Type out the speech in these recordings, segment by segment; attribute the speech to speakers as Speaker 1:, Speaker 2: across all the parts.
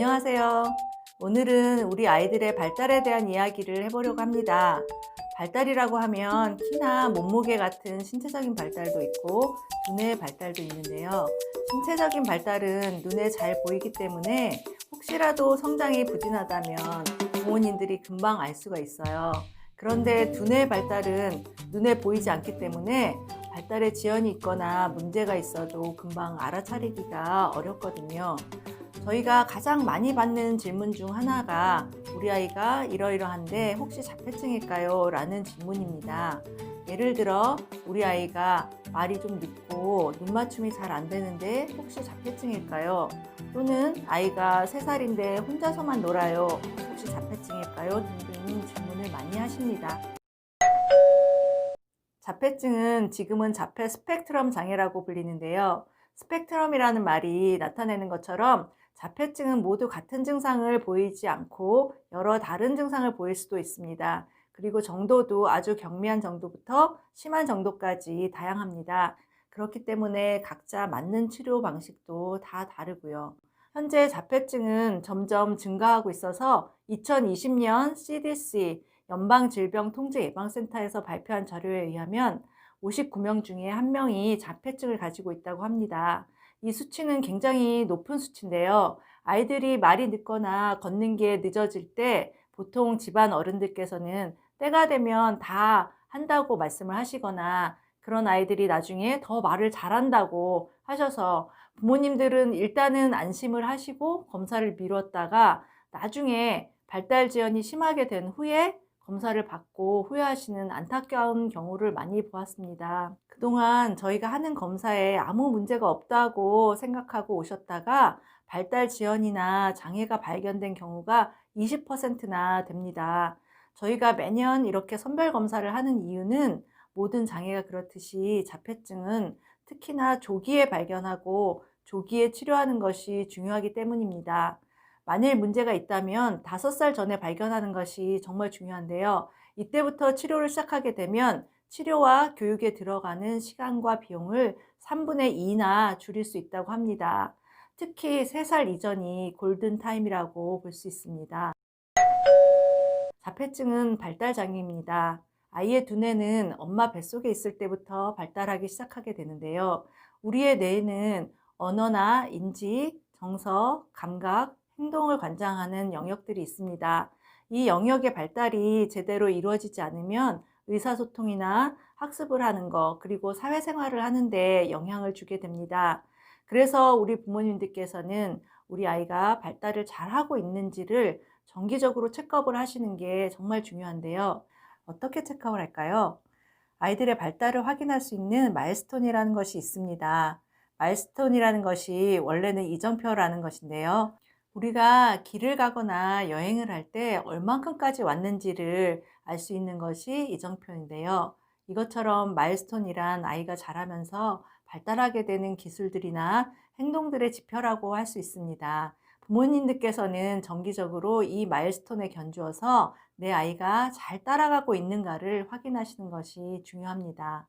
Speaker 1: 안녕하세요. 오늘은 우리 아이들의 발달에 대한 이야기를 해보려고 합니다. 발달이라고 하면 키나 몸무게 같은 신체적인 발달도 있고 두뇌의 발달도 있는데요. 신체적인 발달은 눈에 잘 보이기 때문에 혹시라도 성장이 부진하다면 부모님들이 금방 알 수가 있어요. 그런데 두뇌의 발달은 눈에 보이지 않기 때문에 발달에 지연이 있거나 문제가 있어도 금방 알아차리기가 어렵거든요. 저희가 가장 많이 받는 질문 중 하나가 우리 아이가 이러이러한데 혹시 자폐증일까요? 라는 질문입니다. 예를 들어 우리 아이가 말이 좀 늦고 눈 맞춤이 잘 안 되는데 혹시 자폐증일까요? 또는 아이가 3살인데 혼자서만 놀아요. 혹시 자폐증일까요? 등등 질문을 많이 하십니다. 자폐증은 지금은 자폐 스펙트럼 장애라고 불리는데요. 스펙트럼이라는 말이 나타내는 것처럼 자폐증은 모두 같은 증상을 보이지 않고 여러 다른 증상을 보일 수도 있습니다. 그리고 정도도 아주 경미한 정도부터 심한 정도까지 다양합니다. 그렇기 때문에 각자 맞는 치료 방식도 다 다르고요. 현재 자폐증은 점점 증가하고 있어서 2020년 CDC 연방질병통제예방센터에서 발표한 자료에 의하면 59명 중에 1명이 자폐증을 가지고 있다고 합니다. 이 수치는 굉장히 높은 수치인데요. 아이들이 말이 늦거나 걷는 게 늦어질 때 보통 집안 어른들께서는 때가 되면 다 한다고 말씀을 하시거나 그런 아이들이 나중에 더 말을 잘한다고 하셔서 부모님들은 일단은 안심을 하시고 검사를 미뤘다가 나중에 발달 지연이 심하게 된 후에 검사를 받고 후회하시는 안타까운 경우를 많이 보았습니다. 그동안 저희가 하는 검사에 아무 문제가 없다고 생각하고 오셨다가 발달 지연이나 장애가 발견된 경우가 20%나 됩니다. 저희가 매년 이렇게 선별 검사를 하는 이유는 모든 장애가 그렇듯이 자폐증은 특히나 조기에 발견하고 조기에 치료하는 것이 중요하기 때문입니다. 만일 문제가 있다면 5살 전에 발견하는 것이 정말 중요한데요. 이때부터 치료를 시작하게 되면 치료와 교육에 들어가는 시간과 비용을 3분의 2나 줄일 수 있다고 합니다. 특히 3살 이전이 골든타임이라고 볼 수 있습니다. 자폐증은 발달장애입니다. 아이의 두뇌는 엄마 뱃속에 있을 때부터 발달하기 시작하게 되는데요. 우리의 뇌에는 언어나 인지, 정서, 감각, 행동을 관장하는 영역들이 있습니다. 이 영역의 발달이 제대로 이루어지지 않으면 의사소통이나 학습을 하는 것, 그리고 사회생활을 하는데 영향을 주게 됩니다. 그래서 우리 부모님들께서는 우리 아이가 발달을 잘하고 있는지를 정기적으로 체크업을 하시는 게 정말 중요한데요. 어떻게 체크업을 할까요? 아이들의 발달을 확인할 수 있는 마일스톤이라는 것이 있습니다. 마일스톤이라는 것이 원래는 이정표라는 것인데요. 우리가 길을 가거나 여행을 할 때 얼만큼까지 왔는지를 알 수 있는 것이 이정표인데요. 이것처럼 마일스톤이란 아이가 자라면서 발달하게 되는 기술들이나 행동들의 지표라고 할 수 있습니다. 부모님들께서는 정기적으로 이 마일스톤에 견주어서 내 아이가 잘 따라가고 있는가를 확인하시는 것이 중요합니다.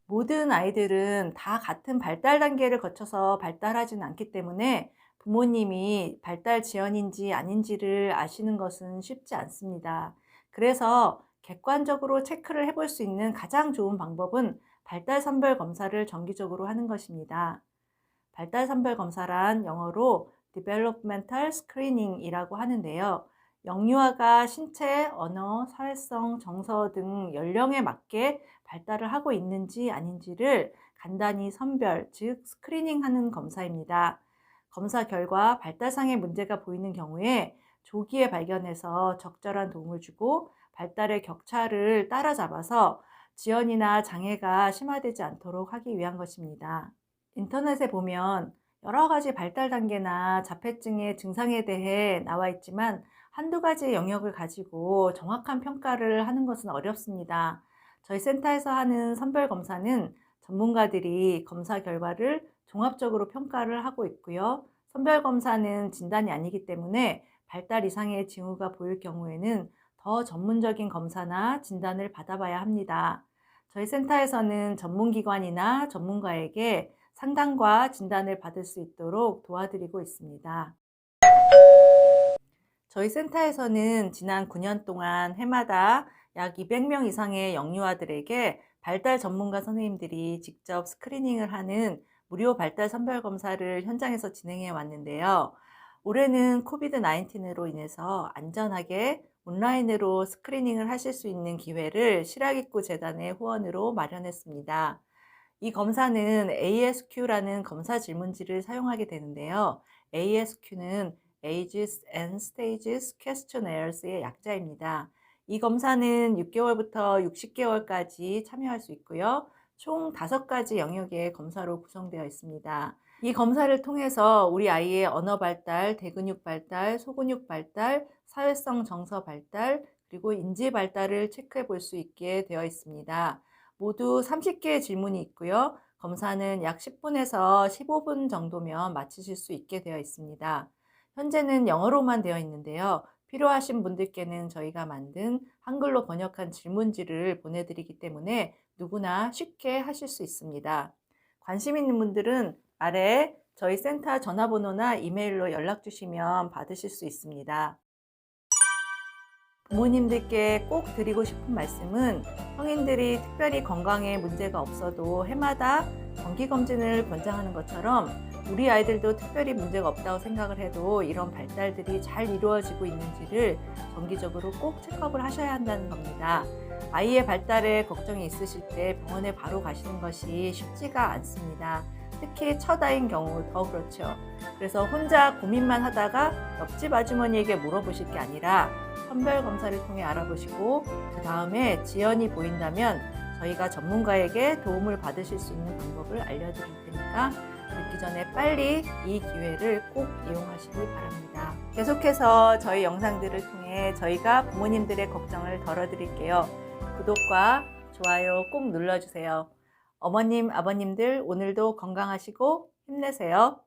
Speaker 1: 모든 아이들은 다 같은 발달 단계를 거쳐서 발달하지는 않기 때문에 부모님이 발달 지연인지 아닌지를 아시는 것은 쉽지 않습니다. 그래서 객관적으로 체크를 해볼 수 있는 가장 좋은 방법은 발달 선별 검사를 정기적으로 하는 것입니다. 발달 선별 검사란 영어로 Developmental Screening이라고 하는데요. 영유아가 신체, 언어, 사회성, 정서 등 연령에 맞게 발달을 하고 있는지 아닌지를 간단히 선별, 즉 스크리닝하는 검사입니다. 검사 결과 발달상의 문제가 보이는 경우에 조기에 발견해서 적절한 도움을 주고 발달의 격차를 따라잡아서 지연이나 장애가 심화되지 않도록 하기 위한 것입니다. 인터넷에 보면 여러 가지 발달 단계나 자폐증의 증상에 대해 나와 있지만 한두 가지 영역을 가지고 정확한 평가를 하는 것은 어렵습니다. 저희 센터에서 하는 선별 검사는 전문가들이 검사 결과를 종합적으로 평가를 하고 있고요. 선별 검사는 진단이 아니기 때문에 발달 이상의 징후가 보일 경우에는 더 전문적인 검사나 진단을 받아봐야 합니다. 저희 센터에서는 전문기관이나 전문가에게 상담과 진단을 받을 수 있도록 도와드리고 있습니다. 저희 센터에서는 지난 9년 동안 해마다 약 200명 이상의 영유아들에게 발달 전문가 선생님들이 직접 스크리닝을 하는 무료 발달 선별 검사를 현장에서 진행해 왔는데요. 올해는 코비드-19으로 인해서 안전하게 온라인으로 스크리닝을 하실 수 있는 기회를 실학입구 재단의 후원으로 마련했습니다. 이 검사는 ASQ라는 검사 질문지를 사용하게 되는데요. ASQ는 Ages and Stages Questionnaires*의 약자입니다. 이 검사는 6개월부터 60개월까지 참여할 수 있고요. 총 5가지 영역의 검사로 구성되어 있습니다. 이 검사를 통해서 우리 아이의 언어 발달, 대근육 발달, 소근육 발달, 사회성 정서 발달, 그리고 인지 발달을 체크해 볼 수 있게 되어 있습니다. 모두 30개의 질문이 있고요. 검사는 약 10분에서 15분 정도면 마치실 수 있게 되어 있습니다. 현재는 영어로만 되어 있는데요. 필요하신 분들께는 저희가 만든 한글로 번역한 질문지를 보내드리기 때문에 누구나 쉽게 하실 수 있습니다. 관심 있는 분들은 아래 저희 센터 전화번호나 이메일로 연락 주시면 받으실 수 있습니다. 부모님들께 꼭 드리고 싶은 말씀은 성인들이 특별히 건강에 문제가 없어도 해마다 정기검진을 권장하는 것처럼 우리 아이들도 특별히 문제가 없다고 생각을 해도 이런 발달들이 잘 이루어지고 있는지를 정기적으로 꼭 체크업을 하셔야 한다는 겁니다. 아이의 발달에 걱정이 있으실 때 병원에 바로 가시는 것이 쉽지가 않습니다. 특히 첫 아이인 경우 더 그렇죠. 그래서 혼자 고민만 하다가 옆집 아주머니에게 물어보실 게 아니라 선별 검사를 통해 알아보시고 그 다음에 지연이 보인다면 저희가 전문가에게 도움을 받으실 수 있는 방법을 알려드릴 테니까 늦기 전에 빨리 이 기회를 꼭 이용하시기 바랍니다. 계속해서 저희 영상들을 통해 저희가 부모님들의 걱정을 덜어드릴게요. 구독과 좋아요 꼭 눌러주세요. 어머님, 아버님들 오늘도 건강하시고 힘내세요.